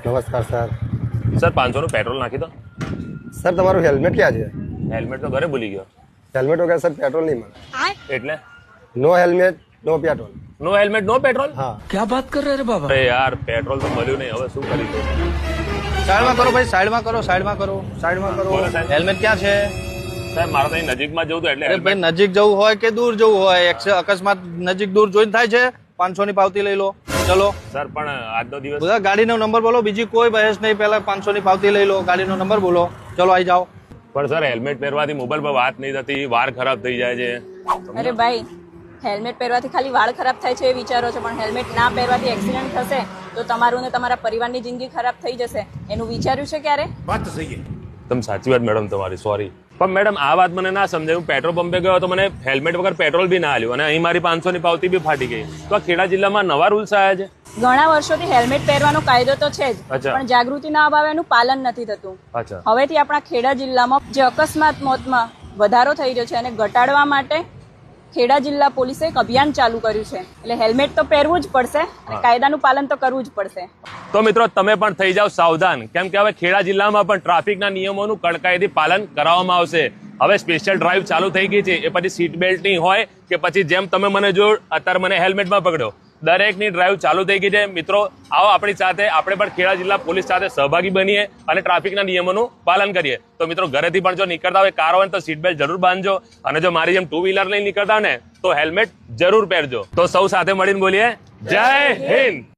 નમસ્કાર sir. Sir 500 નું petrol નાખી દો. સર તમારું હેલ્મેટ ક્યાં છે? હેલ્મેટ તો ઘરે ભૂલી ગયો. હેલ્મેટ વગર સર પેટ્રોલ નહીં મળે. એટલે નો હેલ્મેટ નો પેટ્રોલ. નો હેલ્મેટ નો પેટ્રોલ? હા. क्या बात कर रहे हैं बाबा? અરે યાર પેટ્રોલ તો મળ્યું નહીં, હવે શું કરીશું? સાઈડમાં કરો ભાઈ, સાઈડમાં કરો, સાઈડમાં કરો, સાઈડમાં કરો. બોલો સાહેબ. હેલ્મેટ ક્યાં છે? સાહેબ મારે તો અહીં નજીકમાં જવું હતું એટલે અરે ભાઈ, નજીક જવું હોય કે દૂર જવું હોય, અકસ્માત નજીક દૂર જોઈને થાય છે. 500 ની પાવતી લઈ લો. ચલો સર પણ આજનો દિવસ બધા ગાડીનો નંબર બોલો, બીજી કોઈ બહેસ નહીં. પહેલા 500 ની પાવતી લઈ લો, ગાડીનો નંબર બોલો. ચલો આવી જાઓ. પણ સર હેલ્મેટ પહેરવાથી મોબાઈલ પર વાત નહીં થતી, વાર ખરાબ થઈ જાય છે. અરે ભાઈ, હેલ્મેટ પહેરવાથી ખાલી વાળ ખરાબ થાય છે એ વિચારો છો, પણ હેલ્મેટ ના પહેરવાથી એક્સિડન્ટ થશે તો તમારું ને તમારા પરિવારની જિંદગી ખરાબ થઈ જશે. એનું વિચાર્યું છે ક્યારે? તમે સાચી વાત મેડમ તમારી, સોરી. પણ મેડમ આ વાત મને ના સમજાય. હું પેટ્રોલ પંપે ગયો તો મને હેલ્મેટ વગર પેટ્રોલ બી ના આલ્યું અને અહીં મારી 500 ની પાવતી બી ફાટી ગઈ. તો આ ખેડા જિલ્લામાં નવા રૂલ્સ આવ્યા છે? ઘણા વર્ષોથી હેલ્મેટ પહેરવાનો કાયદો તો છે જ, અચ્છા. પણ જાગૃતિના અભાવે એનું પાલન નથી થતું. અચ્છા. હવેથી આપણા ખેડા જિલ્લામાં જે અકસ્માત મોતમાં વધારો થઈ રહ્યો છે એને ઘટાડવા માટે ખેડા જિલ્લા પોલીસે એક અભિયાન ચાલુ કર્યું છે. એટલે હેલ્મેટ તો પહેરવું જ પડશે અને કાયદાનું પાલન તો કરવું જ પડશે. તો મિત્રો તમે પણ થઈ જાઓ સાવધાન, કેમ કે હવે ખેડા જિલ્લામાં પણ ટ્રાફિકના નિયમોનું કડકાઈથી પાલન કરાવવામાં આવશે. હવે સ્પેશિયલ ડ્રાઈવ ચાલુ થઈ ગઈ છે. એ પછી સીટ બેલ્ટ નહીં હોય કે પછી જેમ તમે મને જો અત્યારે મને હેલ્મેટમાં પકડ્યો, દરેકની ડ્રાઈવ ચાલુ થઈ ગઈ છે. મિત્રો આવો આપણી સાથે, આપણે પણ ખેડા જિલ્લા પોલીસ સાથે સહભાગી બનીએ અને ટ્રાફિકના નિયમોનું પાલન કરીએ. તો મિત્રો ઘરેથી પણ જો નીકળતા હોય, કાર હોય તો સીટ બેલ્ટ જરૂર બાંધજો અને જો મારી જેમ 2 વ્હીલર લઈને નીકળતા હોય ને તો હેલ્મેટ જરૂર પહેરજો. તો સૌ સાથે મળીને બોલીએ જય હિન્દ.